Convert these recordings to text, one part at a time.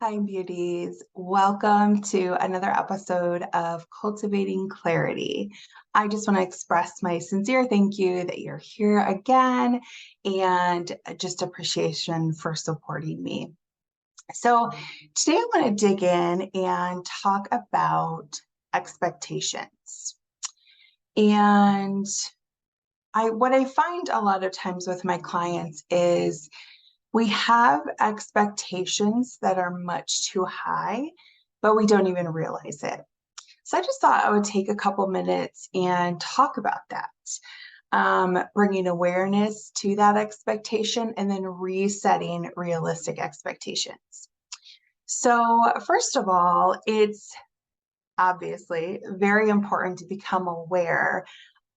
Hi, beauties. Welcome to another episode of Cultivating Clarity. I just want to express my sincere thank you that you're here again and just appreciation for supporting me. So, today I want to dig in and talk about expectations. And what I find a lot of times with my clients is we have expectations that are much too high, but we don't even realize it. So I just thought I would take a couple minutes and talk about that, bringing awareness to that expectation and then resetting realistic expectations. So, first of all, it's obviously very important to become aware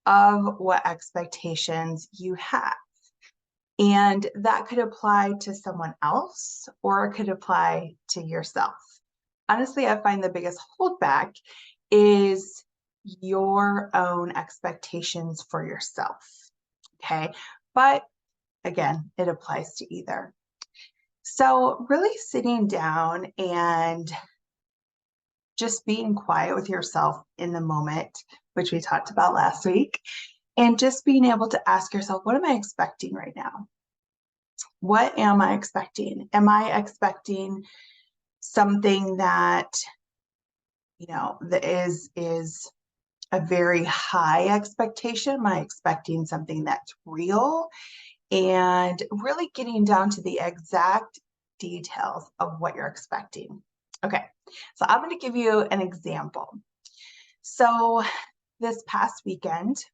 of what expectations you have. And that could apply to someone else or it could apply to yourself. Honestly, I find the biggest holdback is your own expectations for yourself. Okay. But again, it applies to either. So, really sitting down and just being quiet with yourself in the moment, which we talked about last week, and just being able to ask yourself, what am I expecting right now? What am I expecting? Am I expecting something that, that is a very high expectation? Am I expecting something that's real? And really getting down to the exact details of what you're expecting. Okay, so I'm going to give you an example. So this past weekend,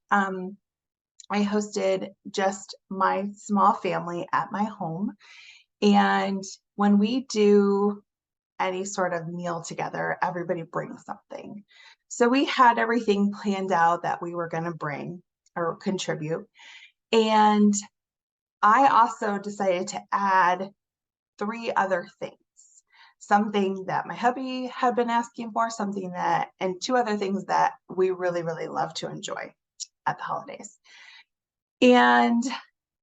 I hosted just my small family at my home. And when we do any sort of meal together, everybody brings something. So we had everything planned out that we were going to bring or contribute. And I also decided to add three other things. Something that my hubby had been asking for, and two other things that we really, really love to enjoy at the holidays. And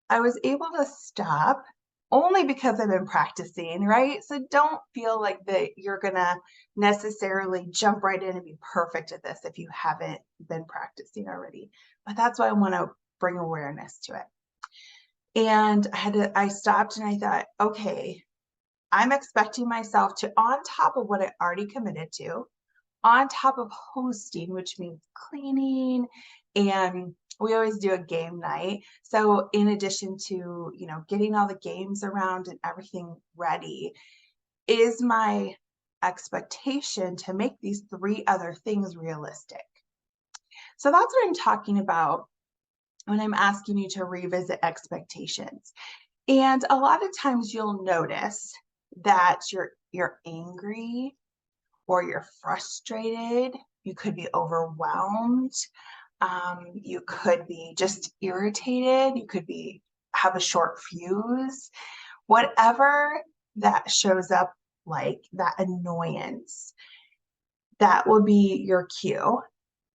I was able to stop only because I've been practicing, right? So don't feel like that you're going to necessarily jump right in and be perfect at this if you haven't been practicing already. But that's why I want to bring awareness to it. And I stopped and I thought, okay, I'm expecting myself to, on top of what I already committed to, on top of hosting, which means cleaning, and we always do a game night. So in addition to, getting all the games around and everything ready, is my expectation to make these three other things realistic. So that's what I'm talking about when I'm asking you to revisit expectations. And a lot of times you'll notice that you're angry or you're frustrated, you could be overwhelmed, you could be just irritated, you could have a short fuse, whatever that shows up like that annoyance, that will be your cue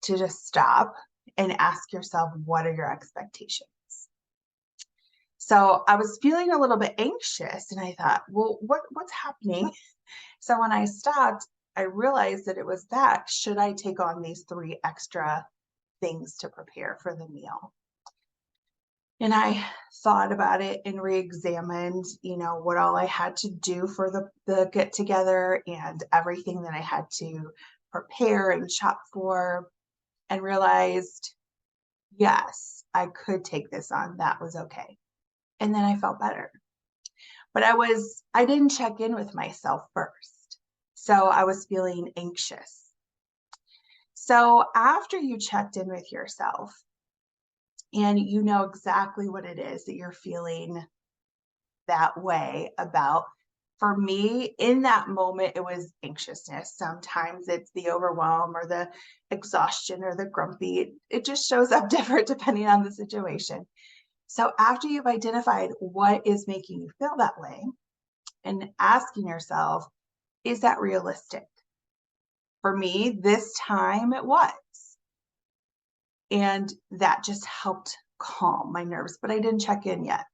to just stop and ask yourself, what are your expectations? So I was feeling a little bit anxious and I thought, well, what's happening? So when I stopped, I realized that it was that. Should I take on these three extra things to prepare for the meal? And I thought about it and re-examined, what all I had to do for the get together and everything that I had to prepare and shop for, and realized, yes, I could take this on. That was okay. And then I felt better. But I didn't check in with myself first. So I was feeling anxious. So after you checked in with yourself and you know exactly what it is that you're feeling that way about, for me, in that moment, it was anxiousness. Sometimes it's the overwhelm or the exhaustion or the grumpy. It just shows up different depending on the situation. So after you've identified what is making you feel that way and asking yourself, is that realistic? For me, this time it was. And that just helped calm my nerves, but I didn't check in yet.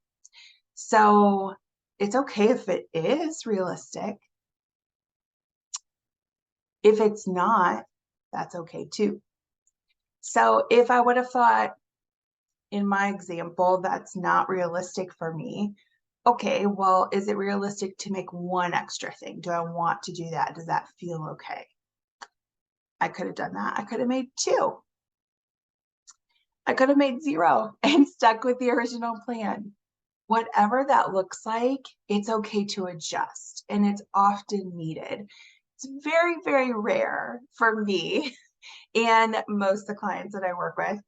So it's okay if it is realistic. If it's not, that's okay too. So if I would have thought, in my example, that's not realistic for me, okay, well, is it realistic to make one extra thing? Do I want to do that? Does that feel okay? I could have done that. I could have made two. I could have made zero and stuck with the original plan. Whatever that looks like, it's okay to adjust, and it's often needed. It's very, very rare for me and most of the clients that I work with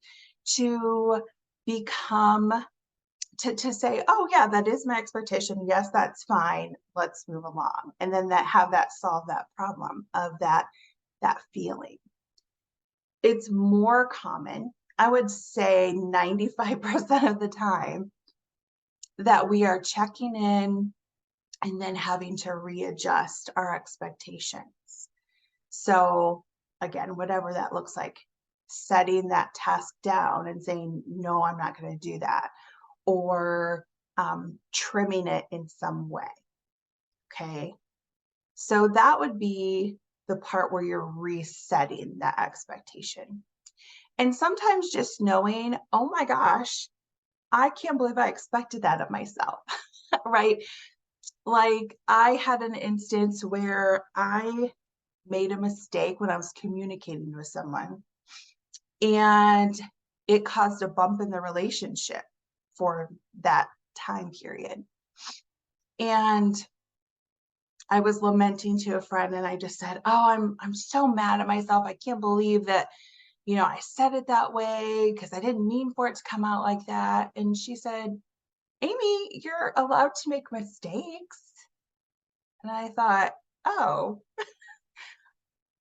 to become to say, oh yeah, that is my expectation. Yes, that's fine. Let's move along. And then that have that solve that problem of that feeling. It's more common, I would say 95% of the time, that we are checking in and then having to readjust our expectations. So again, whatever that looks like, setting that task down and saying, no, I'm not going to do that, or trimming it in some way. Okay. So that would be the part where you're resetting that expectation. And sometimes just knowing, oh my gosh, I can't believe I expected that of myself, right? Like I had an instance where I made a mistake when I was communicating with someone, and it caused a bump in the relationship for that time period. And I was lamenting to a friend, and I just said, "Oh, I'm so mad at myself. I can't believe that, I said it that way because I didn't mean for it to come out like that." And she said, "Amy, you're allowed to make mistakes." And I thought, "Oh,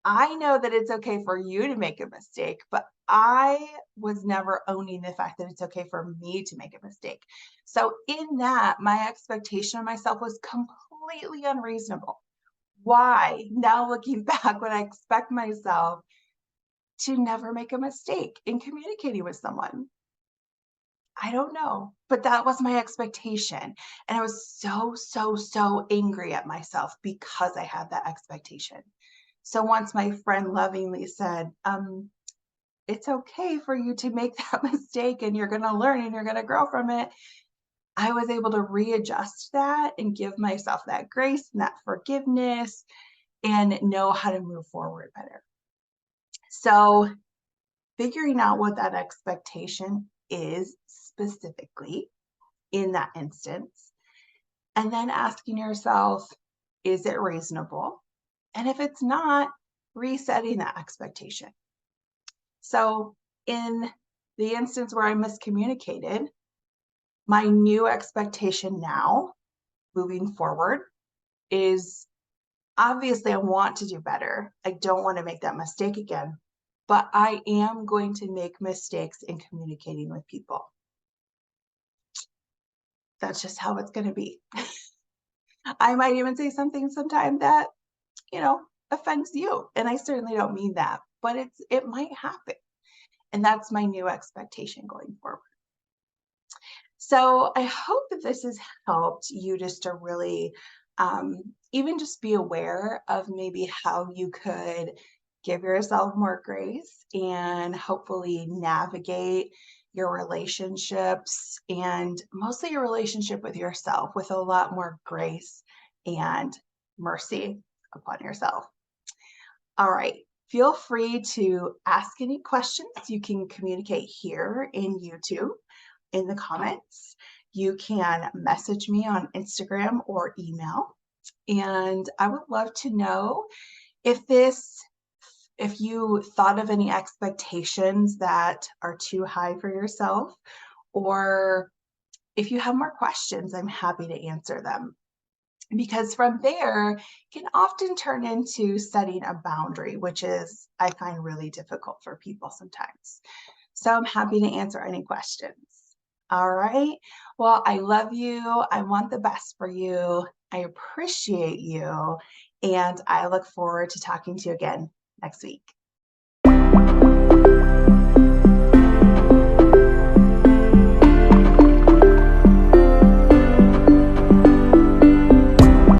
I know that it's okay for you to make a mistake, but I was never owning the fact that it's okay for me to make a mistake." So in that, my expectation of myself was completely unreasonable. Why? Now looking back, would I expect myself to never make a mistake in communicating with someone? I don't know, but that was my expectation. And I was so, so, so angry at myself because I had that expectation. So once my friend lovingly said, it's okay for you to make that mistake and you're going to learn and you're going to grow from it, I was able to readjust that and give myself that grace and that forgiveness and know how to move forward better. So figuring out what that expectation is specifically in that instance, and then asking yourself, is it reasonable? And if it's not, resetting that expectation. So in the instance where I miscommunicated, my new expectation now, moving forward, is obviously I want to do better. I don't want to make that mistake again, but I am going to make mistakes in communicating with people. That's just how it's going to be. I might even say something sometime that, you know, offends you. And I certainly don't mean that, but it might happen. And that's my new expectation going forward. So I hope that this has helped you just to really even just be aware of maybe how you could give yourself more grace and hopefully navigate your relationships and mostly your relationship with yourself with a lot more grace and mercy upon yourself. All right. Feel free to ask any questions. You can communicate here in YouTube in the comments. You can message me on Instagram or email. And I would love to know if you thought of any expectations that are too high for yourself, or if you have more questions, I'm happy to answer them. Because from there can often turn into setting a boundary, which is, I find, really difficult for people sometimes. So I'm happy to answer any questions. All right. Well, I love you. I want the best for you. I appreciate you. And I look forward to talking to you again next week.